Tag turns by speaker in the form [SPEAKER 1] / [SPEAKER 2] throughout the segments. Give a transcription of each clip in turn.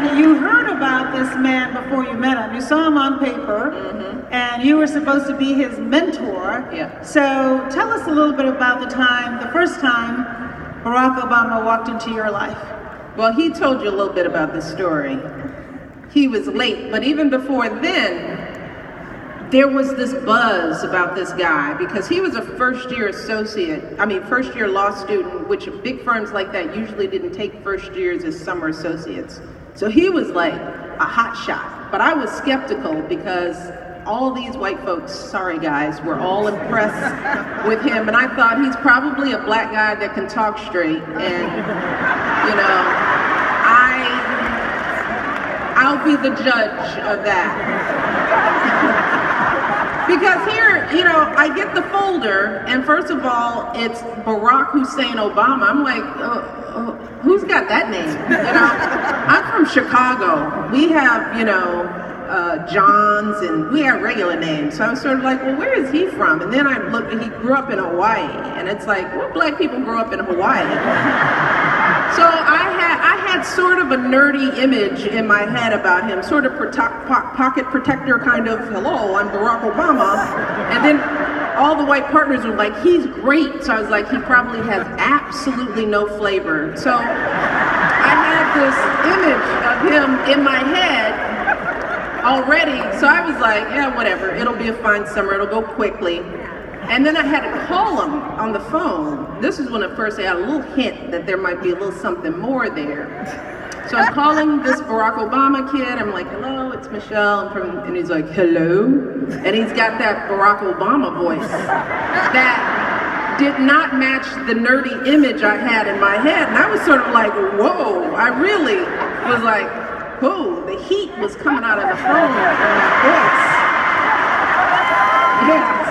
[SPEAKER 1] And you heard about this man before you met him. You saw him on paper, and you were supposed to be his mentor.
[SPEAKER 2] Yeah.
[SPEAKER 1] So tell us a little bit about the first time Barack Obama walked into your life.
[SPEAKER 2] Well, he told you a little bit about this story. He was late, but even before then, there was this buzz about this guy because he was a first-year law student, which big firms like that usually didn't take first years as summer associates. So he was like a hot shot, but I was skeptical because all these white folks, sorry guys, were all impressed with him, and I thought he's probably a black guy that can talk straight, and I'll be the judge of that. Because here, I get the folder, and first of all, it's Barack Hussein Obama. I'm like, who's got that name? I'm from Chicago. We have, Johns, and we have regular names. So I was sort of like, well, where is he from? And then I looked, and he grew up in Hawaii. And it's like, what black people grow up in Hawaii? So I had sort of a nerdy image in my head about him, sort of pocket protector kind of, hello, I'm Barack Obama. And then all the white partners were like, he's great. So I was like, he probably has absolutely no flavor. So I had this image of him in my head already. So I was like, yeah, whatever. It'll be a fine summer. It'll go quickly. And then I had to call him on the phone. This is when at first I had a little hint that there might be a little something more there. So I'm calling this Barack Obama kid. I'm like, hello, it's Michelle. And he's like, hello. And he's got that Barack Obama voice that did not match the nerdy image I had in my head. And I was sort of like, whoa. I really was like, whoa, the heat was coming out of the phone in my voice.
[SPEAKER 1] Yes.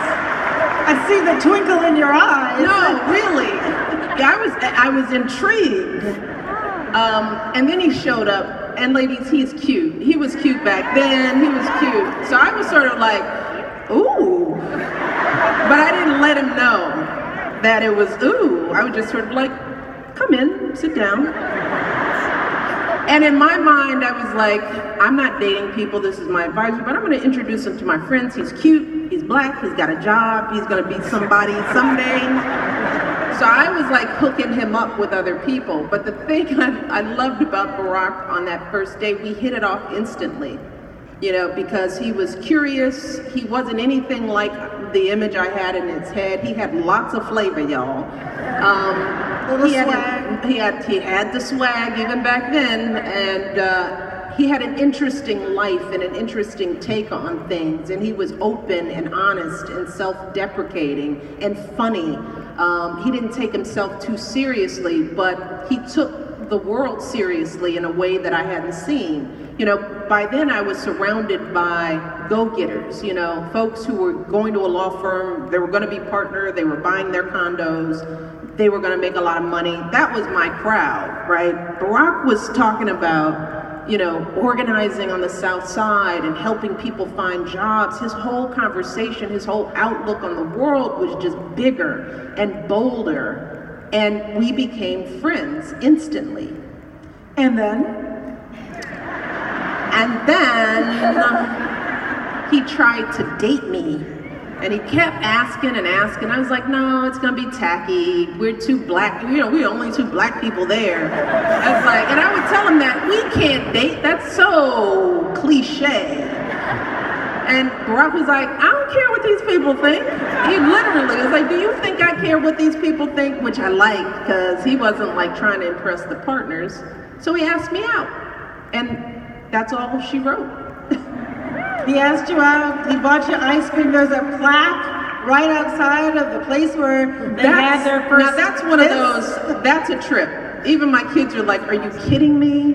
[SPEAKER 1] I see the twinkle in your eyes.
[SPEAKER 2] No, really. I was intrigued. And then he showed up, and ladies, he's cute. He was cute back then, he was cute. So I was sort of like, ooh. But I didn't let him know that it was ooh. I was just sort of like, come in, sit down. And in my mind, I was like, I'm not dating people, this is my advisor, but I'm gonna introduce him to my friends. He's cute, he's black, he's got a job, he's gonna be somebody someday. So I was like hooking him up with other people. But the thing I loved about Barack on that first day, we hit it off instantly. Because he was curious, he wasn't anything like the image I had in his head. He had lots of flavor, y'all. He had the swag even back then, and he had an interesting life and an interesting take on things, and he was open and honest and self-deprecating and funny. He didn't take himself too seriously, but he took the world seriously in a way that I hadn't seen. By then I was surrounded by go-getters, folks who were going to a law firm, they were going to be partner, they were buying their condos, they were going to make a lot of money. That was my crowd, right? Barack was talking about, organizing on the South Side and helping people find jobs. His whole conversation, his whole outlook on the world was just bigger and bolder. And we became friends instantly.
[SPEAKER 1] And then
[SPEAKER 2] he tried to date me. And he kept asking and asking. I was like, no, it's gonna be tacky. We're too black, we're only two black people there. I was like, and I would tell him that we can't date, that's so cliche. And Barack was like, I don't care what these people think. He literally was like, do you think I care what these people think? Which I liked, because he wasn't like trying to impress the partners. So he asked me out. And that's all she wrote.
[SPEAKER 1] He asked you out, he bought you ice cream. There's a plaque right outside of the place where they had their first.
[SPEAKER 2] Now that's one of those, that's a trip. Even my kids are like, are you kidding me?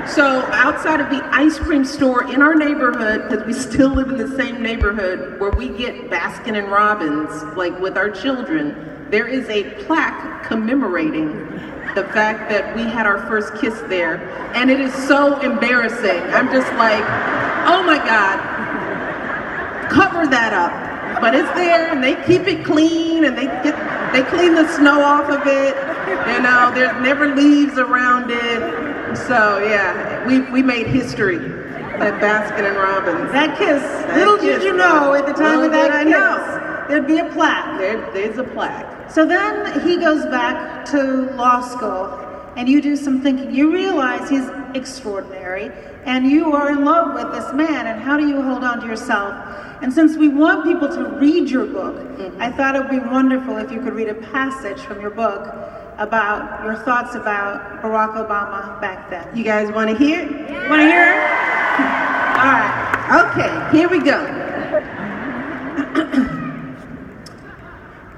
[SPEAKER 2] So outside of the ice cream store in our neighborhood, because we still live in the same neighborhood where we get Baskin and Robbins, like with our children, there is a plaque commemorating the fact that we had our first kiss there. And it is so embarrassing. I'm just like, oh my God. Cover that up, but it's there, and they keep it clean, and they clean the snow off of it. There's never leaves around it. So yeah, we made history at Baskin and Robbins.
[SPEAKER 1] That kiss, little did you know at the time of that kiss, there'd be a plaque.
[SPEAKER 2] There's a plaque.
[SPEAKER 1] So then he goes back to law school, and you do some thinking. You realize he's extraordinary, and you are in love with this man, and how do you hold on to yourself? And since we want people to read your book, I thought it would be wonderful if you could read a passage from your book about your thoughts about Barack Obama back then.
[SPEAKER 2] You guys want to hear it?
[SPEAKER 1] Yeah. Want to hear it? All right.
[SPEAKER 2] Okay, here we go.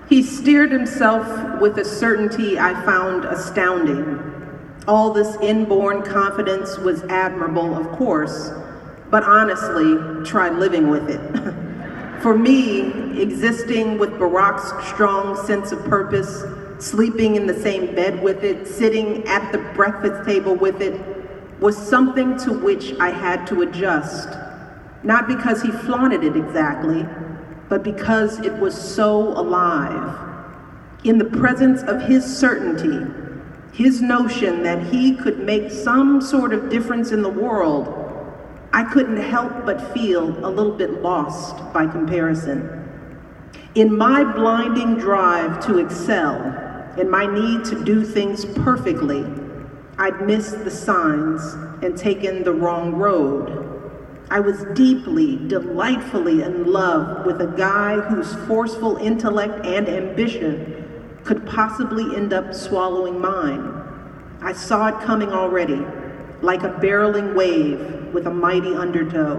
[SPEAKER 2] He steered himself with a certainty I found astounding. All this inborn confidence was admirable, of course, but honestly, try living with it. For me, existing with Barack's strong sense of purpose, sleeping in the same bed with it, sitting at the breakfast table with it, was something to which I had to adjust. Not because he flaunted it exactly, but because it was so alive. In the presence of his certainty, his notion that he could make some sort of difference in the world, I couldn't help but feel a little bit lost by comparison. In my blinding drive to excel, in my need to do things perfectly, I'd missed the signs and taken the wrong road. I was deeply, delightfully in love with a guy whose forceful intellect and ambition could possibly end up swallowing mine. I saw it coming already, like a barreling wave with a mighty undertow.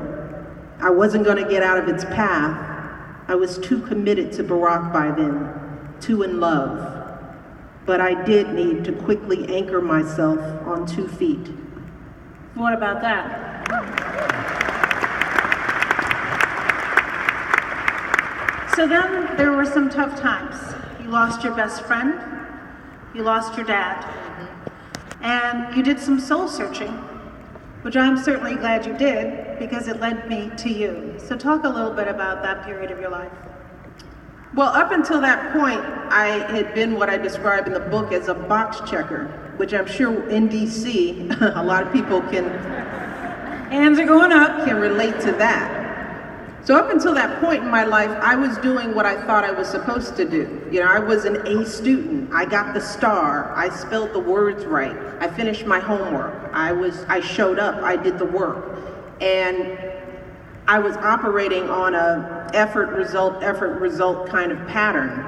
[SPEAKER 2] I wasn't going to get out of its path. I was too committed to Barack by then, too in love. But I did need to quickly anchor myself on 2 feet.
[SPEAKER 1] What about that? So then there were some tough times. You lost your best friend, you lost your dad, and you did some soul searching, which I'm certainly glad you did because it led me to you. So talk a little bit about that period of your life.
[SPEAKER 2] Well, up until that point, I had been what I describe in the book as a box checker, which I'm sure in DC, a lot of people
[SPEAKER 1] hands are going up,
[SPEAKER 2] can relate to that. So up until that point in my life, I was doing what I thought I was supposed to do. You know, I was an A student. I got the star. I spelled the words right. I finished my homework. I showed up. I did the work. And I was operating on a effort, result kind of pattern.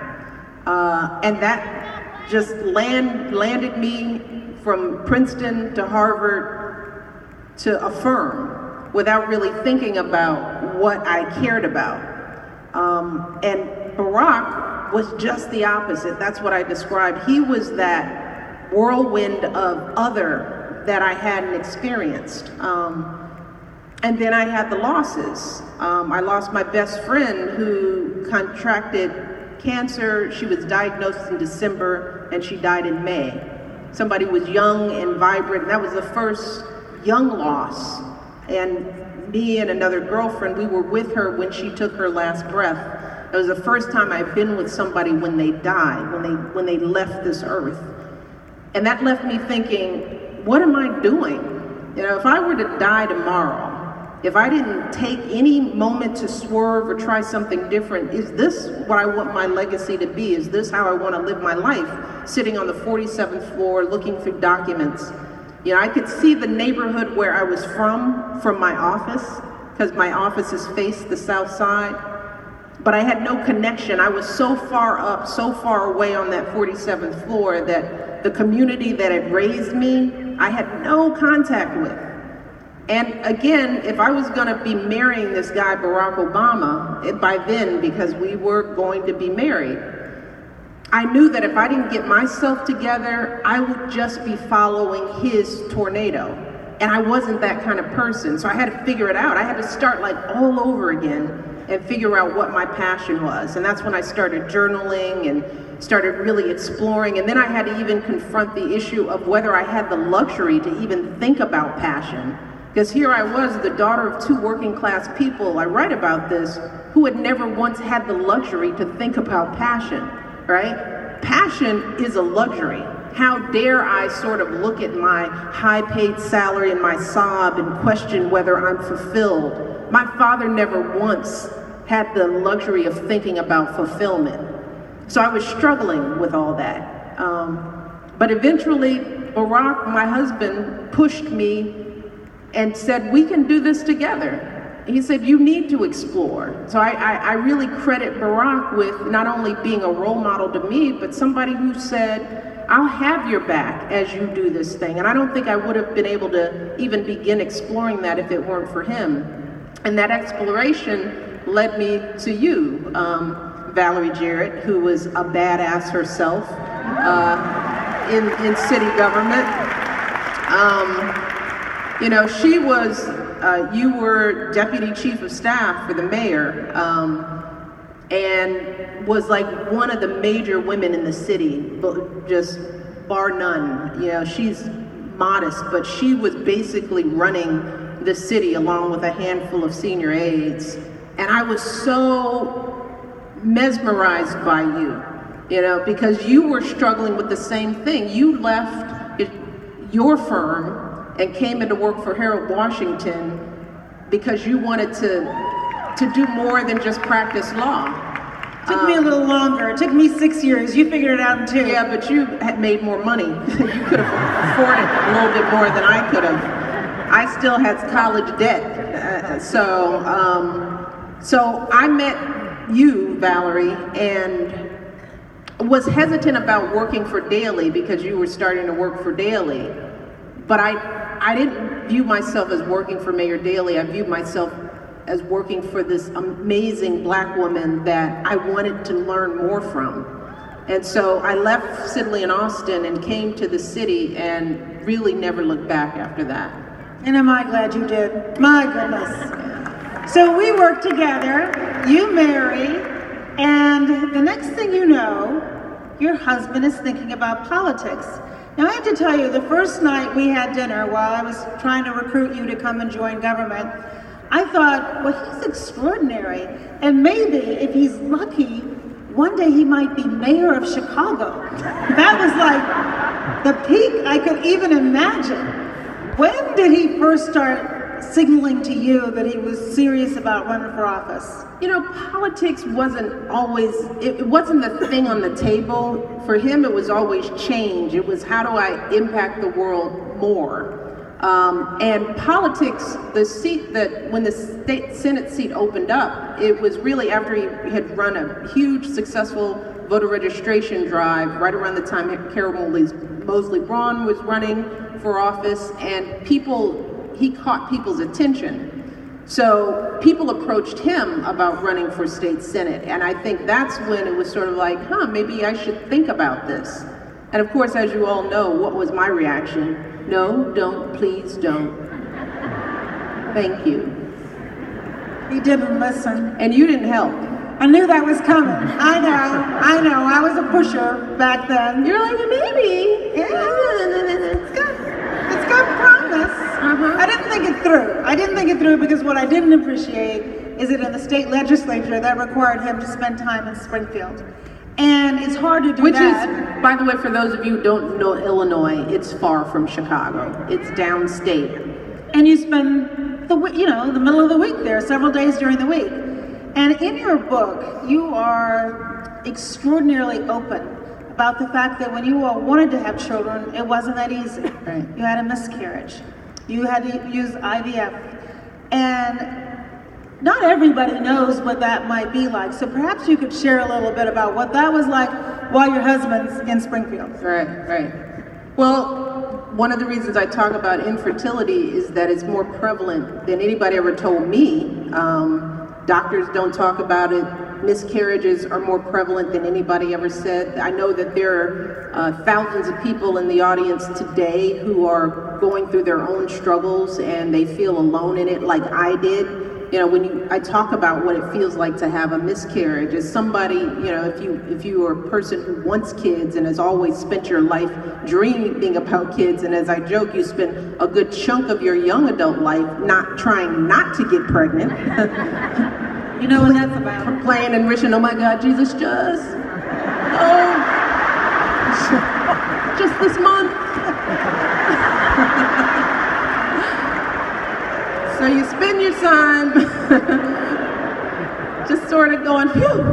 [SPEAKER 2] And that just landed me from Princeton to Harvard to a firm without really thinking about what I cared about. And Barack was just the opposite. That's what I described. He was that whirlwind of other that I hadn't experienced. And then I had the losses. I lost my best friend who contracted cancer. She was diagnosed in December and she died in May. Somebody was young and vibrant. That was the first young loss. And me and another girlfriend, we were with her when she took her last breath. It was the first time I've been with somebody when they died, when they left this earth. And that left me thinking, what am I doing? You know, if I were to die tomorrow, if I didn't take any moment to swerve or try something different, is this what I want my legacy to be? Is this how I want to live my life? Sitting on the 47th floor, looking through documents. You know, I could see the neighborhood where I was from my office, because my offices faced the south side. But I had no connection. I was so far up, so far away on that 47th floor that the community that had raised me, I had no contact with. And again, if I was going to be marrying this guy, Barack Obama, by then, because we were going to be married, I knew that if I didn't get myself together, I would just be following his tornado. And I wasn't that kind of person, so I had to figure it out. I had to start like all over again and figure out what my passion was. And that's when I started journaling and started really exploring. And then I had to even confront the issue of whether I had the luxury to even think about passion. Because here I was, the daughter of 2 working class people, I write about this, who had never once had the luxury to think about passion, right? Passion is a luxury. how dare I sort of look at my high-paid salary and my sob and question whether I'm fulfilled. My father never once had the luxury of thinking about fulfillment. So I was struggling with all that. But eventually, Barack, my husband, pushed me and said, we can do this together. He said, you need to explore. So I really credit Barack with not only being a role model to me, but somebody who said, I'll have your back as you do this thing. And I don't think I would have been able to even begin exploring that if it weren't for him. And that exploration led me to you, Valerie Jarrett, who was a badass herself in city government. You know, she was, you were deputy chief of staff for the mayor, and was like one of the major women in the city, just bar none. You know, she's modest, but she was basically running the city along with a handful of senior aides. And I was so mesmerized by you, you know, because you were struggling with the same thing. You left your firm and came into work for Harold Washington because you wanted to do more than just practice law.
[SPEAKER 1] Took me a little longer. It took me 6 years. You figured it out in 2.
[SPEAKER 2] Yeah, but you had made more money. You could have afforded a little bit more than I could have. I still had college debt. So I met you, Valerie, and was hesitant about working for Daley because you were starting to work for Daley. But I didn't view myself as working for Mayor Daley. I viewed myself as working for this amazing black woman that I wanted to learn more from. And so I left Sidley and Austin and came to the city and really never looked back after that.
[SPEAKER 1] And am I glad you did? My goodness. So we work together, you marry, and the next thing you know, your husband is thinking about politics. Now I have to tell you, the first night we had dinner while I was trying to recruit you to come and join government, I thought, well, he's extraordinary. And maybe if he's lucky, one day he might be mayor of Chicago. That was like the peak I could even imagine. When did he first start signaling to you that he was serious about running for office?
[SPEAKER 2] You know, politics wasn't always, it wasn't the thing on the table. For him, it was always change. It was, how do I impact the world more? And politics, the seat that, when the state Senate seat opened up, it was really after he had run a huge successful voter registration drive right around the time Carol Moseley Braun was running for office, and he caught people's attention. So people approached him about running for state senate, and I think that's when it was sort of like, maybe I should think about this. And of course, as you all know, what was my reaction? No, don't, please don't. Thank you.
[SPEAKER 1] He didn't listen.
[SPEAKER 2] And you didn't help.
[SPEAKER 1] I knew that was coming. I know. I was a pusher back then.
[SPEAKER 2] You're like, maybe.
[SPEAKER 1] Yeah, it's got promise. I didn't think it through. I didn't think it through because what I didn't appreciate is that in the state legislature that required him to spend time in Springfield. And it's hard to do that.
[SPEAKER 2] Which is, by the way, for those of you who don't know Illinois, it's far from Chicago. It's downstate.
[SPEAKER 1] And you spend the middle of the week there, several days during the week. And in your book, you are extraordinarily open about the fact that when you all wanted to have children, it wasn't that easy.
[SPEAKER 2] Right.
[SPEAKER 1] You had a miscarriage. You had to use IVF. And not everybody knows what that might be like. So perhaps you could share a little bit about what that was like while your husband's in Springfield.
[SPEAKER 2] Right. Well, one of the reasons I talk about infertility is that it's more prevalent than anybody ever told me. Doctors don't talk about it. Miscarriages are more prevalent than anybody ever said. I know that there are thousands of people in the audience today who are going through their own struggles and they feel alone in it like I did. You know, I talk about what it feels like to have a miscarriage, as somebody, you know, if you are a person who wants kids and has always spent your life dreaming about kids, and as I joke, you spend a good chunk of your young adult life trying not to get pregnant.
[SPEAKER 1] You know what that's about?
[SPEAKER 2] Playing and wishing, oh my God, Jesus, just this month. So you spend your time just sort of going, phew,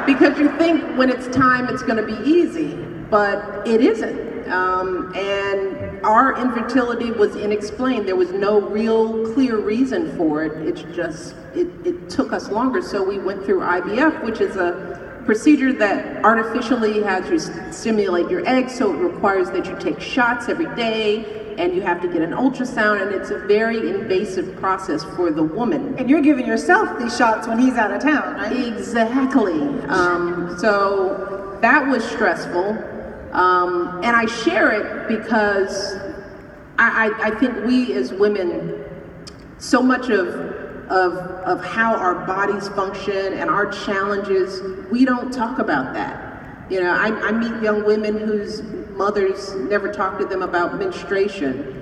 [SPEAKER 2] because you think when it's time it's going to be easy, but it isn't. And our infertility was unexplained. There was no real clear reason for it. It's just, it took us longer. So we went through IVF, which is a procedure that artificially has you stimulate your eggs. So it requires that you take shots every day, and you have to get an ultrasound, and it's a very invasive process for the woman.
[SPEAKER 1] And you're giving yourself these shots when he's out of town, right?
[SPEAKER 2] Exactly. So that was stressful. And I share it because I think we as women, so much of how our bodies function and our challenges, we don't talk about that. You know, I meet young women whose mothers never talk to them about menstruation,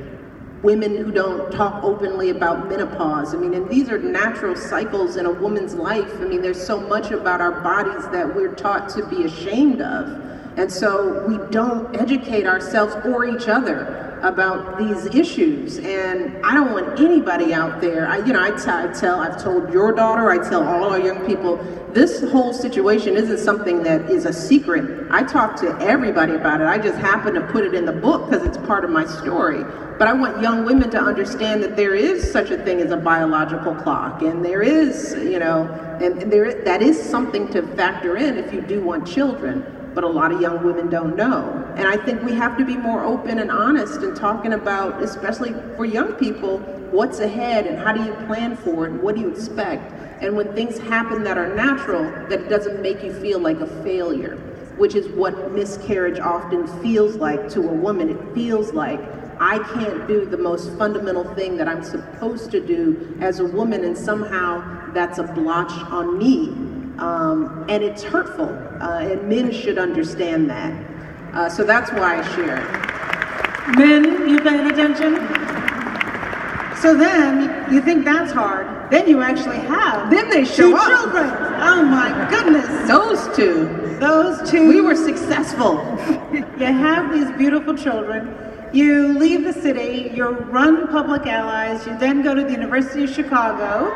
[SPEAKER 2] women who don't talk openly about menopause. I mean, and these are natural cycles in a woman's life. I mean, there's so much about our bodies that we're taught to be ashamed of. And so we don't educate ourselves or each other about these issues. And I don't want anybody out there, I've told your daughter, I tell all our young people, this whole situation isn't something that is a secret. I talk to everybody about it. I just happen to put it in the book because it's part of my story. But I want young women to understand that there is such a thing as a biological clock, and there is, that is something to factor in if you do want children. But a lot of young women don't know. And I think we have to be more open and honest in talking about, especially for young people, what's ahead and how do you plan for it and what do you expect? And when things happen that are natural, that it doesn't make you feel like a failure, which is what miscarriage often feels like to a woman. It feels like I can't do the most fundamental thing that I'm supposed to do as a woman, and somehow that's a blotch on me. And it's hurtful, and men should understand that. So that's why I share it.
[SPEAKER 1] Men, you paying attention? So then, you think that's hard. Then you actually have
[SPEAKER 2] Then they show
[SPEAKER 1] two
[SPEAKER 2] up.
[SPEAKER 1] children. Oh my goodness.
[SPEAKER 2] Those two. We were successful.
[SPEAKER 1] You have these beautiful children. You leave the city, you run Public Allies, you then go to the University of Chicago.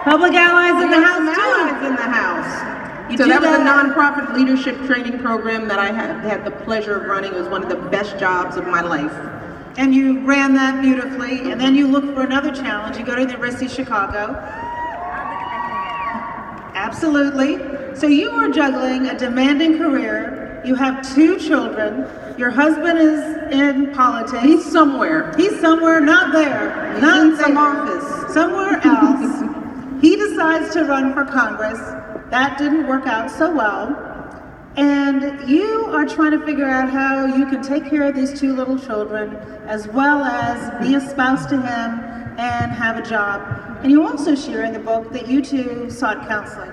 [SPEAKER 1] Public Allies in the house,
[SPEAKER 2] Allies in the house. So that was a nonprofit leadership training program that I had the pleasure of running. It was one of the best jobs of my life.
[SPEAKER 1] And you ran that beautifully, and then you look for another challenge. You go to the University of Chicago. Absolutely. So you are juggling a demanding career. You have two children. Your husband is in politics.
[SPEAKER 2] He's somewhere,
[SPEAKER 1] not there.
[SPEAKER 2] He's
[SPEAKER 1] not
[SPEAKER 2] in
[SPEAKER 1] there.
[SPEAKER 2] some office.
[SPEAKER 1] Somewhere else. He decides to run for Congress. That didn't work out so well. And you are trying to figure out how you can take care of these two little children, as well as be a spouse to him and have a job. And you also share in the book that you two sought counseling.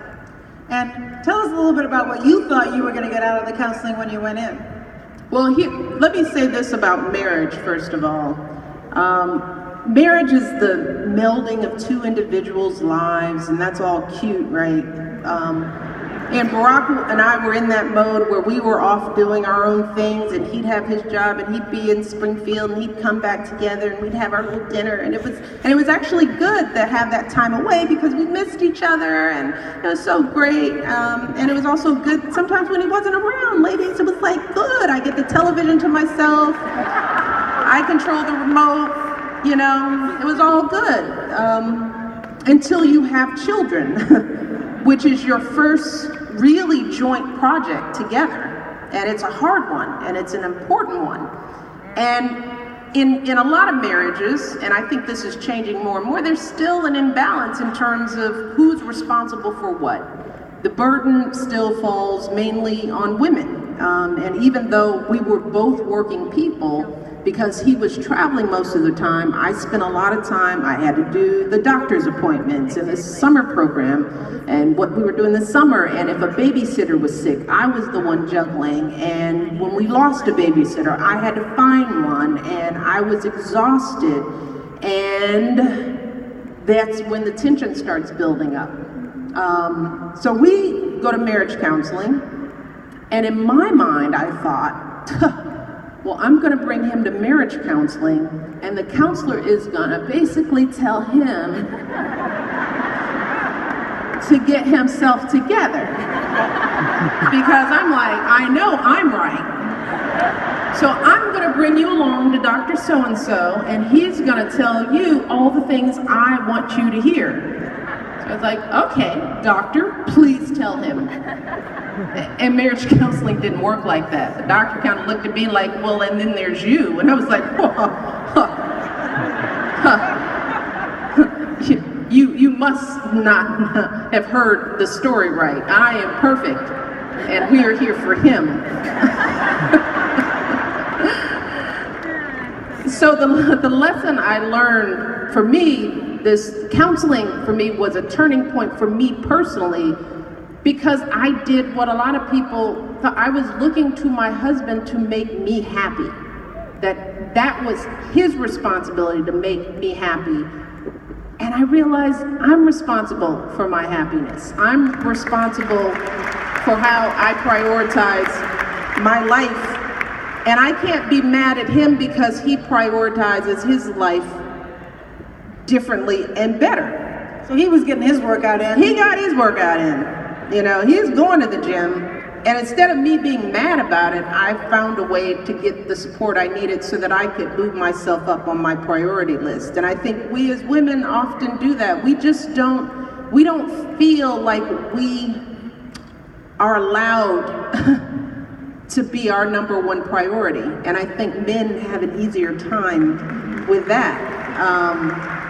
[SPEAKER 1] And tell us a little bit about what you thought you were going to get out of the counseling when you went in.
[SPEAKER 2] Well, let me say this about marriage, first of all. Marriage is the melding of two individuals' lives, and that's all cute, right? And Barack and I were in that mode where we were off doing our own things, and he'd have his job, and he'd be in Springfield, and he'd come back together, and we'd have our little dinner, and it was actually good to have that time away because we missed each other, and it was so great. And it was also good sometimes when he wasn't around, ladies. It was like good. I get the television to myself. I control the remote. You know, it was all good until you have children, which is your first really joint project together. And it's a hard one, and it's an important one. And in a lot of marriages, and I think this is changing more and more, there's still an imbalance in terms of who's responsible for what. The burden still falls mainly on women. And even though we were both working people, because he was traveling most of the time, I spent a lot of time, I had to do the doctor's appointments and the summer program and what we were doing this summer. And if a babysitter was sick, I was the one juggling. And when we lost a babysitter, I had to find one, and I was exhausted. And that's when the tension starts building up. So we go to marriage counseling. And in my mind, I thought, well, I'm gonna bring him to marriage counseling, and the counselor is gonna basically tell him to get himself together. Because I'm like, I know I'm right. So I'm gonna bring you along to Dr. So-and-so, and he's gonna tell you all the things I want you to hear. So I was like, okay, doctor, please tell him. And marriage counseling didn't work like that. The doctor kind of looked at me like, well, and then there's you. And I was like, you must not have heard the story right. I am perfect, and we are here for him. So the lesson I learned, for me, this counseling for me was a turning point for me personally, because I did what a lot of people thought. I was looking to my husband to make me happy. That was his responsibility to make me happy. And I realized I'm responsible for my happiness. I'm responsible for how I prioritize my life. And I can't be mad at him because he prioritizes his life differently and better.
[SPEAKER 1] So he was getting his workout in.
[SPEAKER 2] He got his workout in. You know, he's going to the gym. And instead of me being mad about it, I found a way to get the support I needed so that I could move myself up on my priority list. And I think we as women often do that. We don't feel like we are allowed to be our number one priority. And I think men have an easier time with that.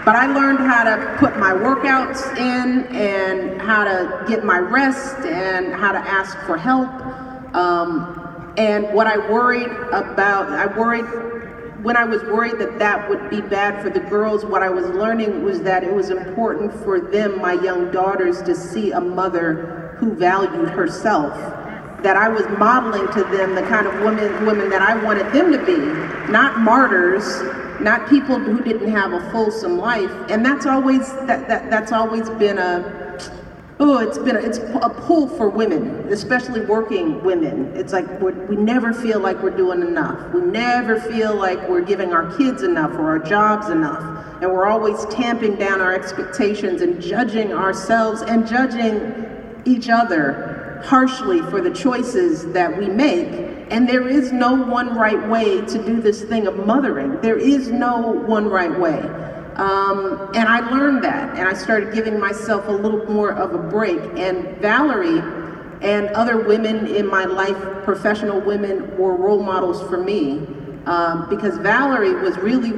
[SPEAKER 2] But I learned how to put my workouts in, and how to get my rest, and how to ask for help. And what I worried about, when I was worried that would be bad for the girls, what I was learning was that it was important for them, my young daughters, to see a mother who valued herself. That I was modeling to them the kind of women that I wanted them to be, not martyrs, not people who didn't have a fulsome life. And that's always been it's a pull for women, especially working women. It's like we never feel like we're doing enough. We never feel like we're giving our kids enough or our jobs enough. And we're always tamping down our expectations and judging ourselves and judging each other harshly for the choices that we make. And there is no one right way to do this thing of mothering. There is no one right way. And I learned that, and I started giving myself a little more of a break. And Valerie and other women in my life, professional women, were role models for me, because Valerie was really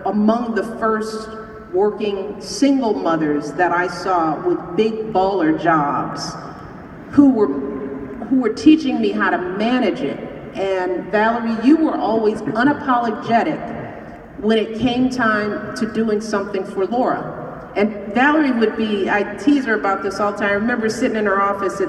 [SPEAKER 2] among the first working single mothers that I saw with big baller jobs, who were teaching me how to manage it. And Valerie, you were always unapologetic when it came time to doing something for Laura. And Valerie I tease her about this all the time. I remember sitting in her office at